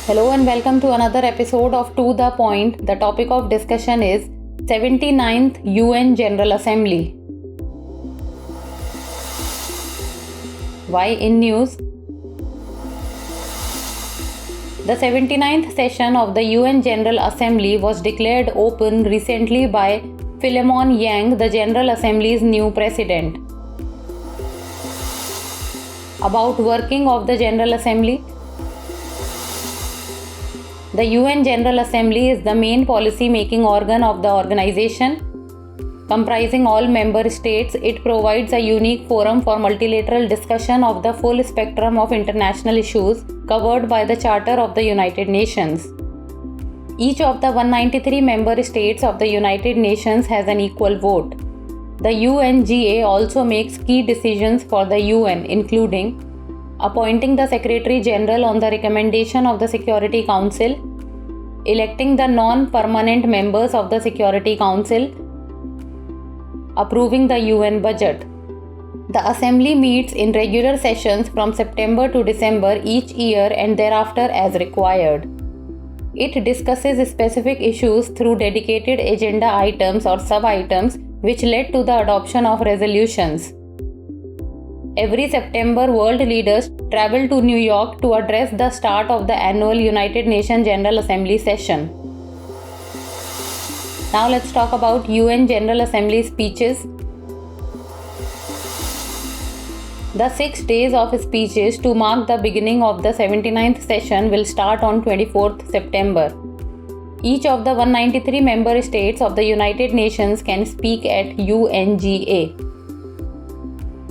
Hello and welcome to another episode of To The Point. The topic of discussion is 79th UN General Assembly. Why in news? The 79th session of the UN General Assembly was declared open recently by Philemon Yang, the General Assembly's new president. About working of the General Assembly. The UN General Assembly is the main policy-making organ of the organization. Comprising all member states, it provides a unique forum for multilateral discussion of the full spectrum of international issues covered by the Charter of the United Nations. Each of the 193 member states of the United Nations has an equal vote. The UNGA also makes key decisions for the UN, including appointing the Secretary General on the recommendation of the Security Council, electing the non-permanent members of the Security Council, approving the UN budget. The Assembly meets in regular sessions from September to December each year and thereafter as required. It discusses specific issues through dedicated agenda items or sub-items which led to the adoption of resolutions. Every September, world leaders travel to New York to address the start of the annual United Nations General Assembly session. Now let's talk about UN General Assembly speeches. The 6 days of speeches to mark the beginning of the 79th session will start on 24th September. Each of the 193 member states of the United Nations can speak at UNGA.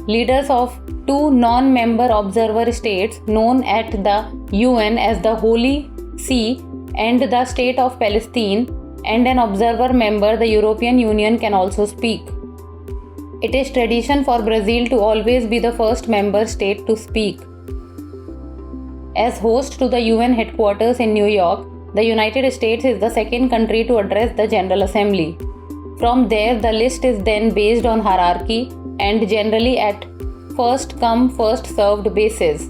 Leaders of 2 non-member observer states known at the UN as the Holy See and the State of Palestine and an observer member, the European Union, can also speak. It is tradition for Brazil to always be the first member state to speak. As host to the UN headquarters in New York, the United States is the second country to address the General Assembly. From there, the list is then based on hierarchy and generally at first come first served basis.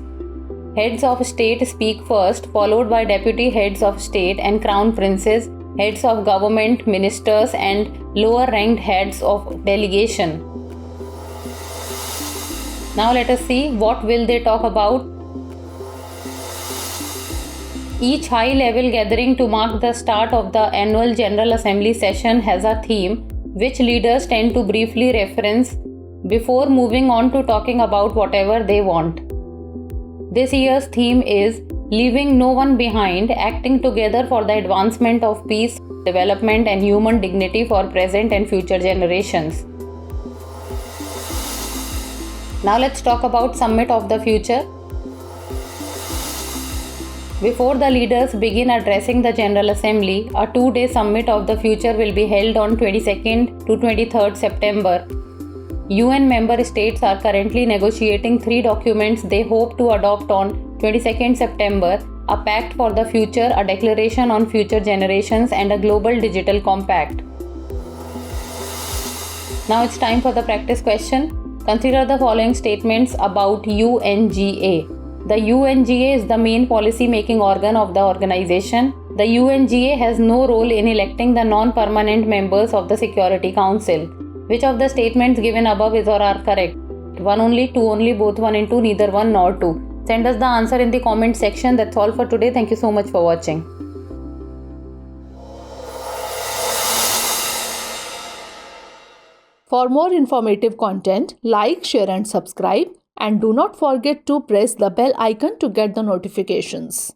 Heads of state speak first, followed by deputy heads of state and crown princes, heads of government, ministers and lower ranked heads of delegation. Now let us see what will they talk about. Each high-level gathering to mark the start of the annual General Assembly session has a theme which leaders tend to briefly reference before moving on to talking about whatever they want. This year's theme is Leaving No One Behind, acting together for the advancement of peace, development and human dignity for present and future generations. Now let's talk about Summit of the Future. Before the leaders begin addressing the General Assembly, a 2-day Summit of the Future will be held on 22nd to 23rd September. UN member states are currently negotiating 3 documents they hope to adopt on 22nd September, a pact for the future, a declaration on future generations and a global digital compact. Now it's time for the practice question. Consider the following statements about UNGA. The UNGA is the main policy-making organ of the organization. The UNGA has no role in electing the non-permanent members of the Security Council. Which of the statements given above is or are correct? 1 only, 2 only, both 1 and 2, neither 1 nor 2. Send us the answer in the comment section. That's all for today. Thank you so much for watching. For more informative content, like, share and subscribe, and do not forget to press the bell icon to get the notifications.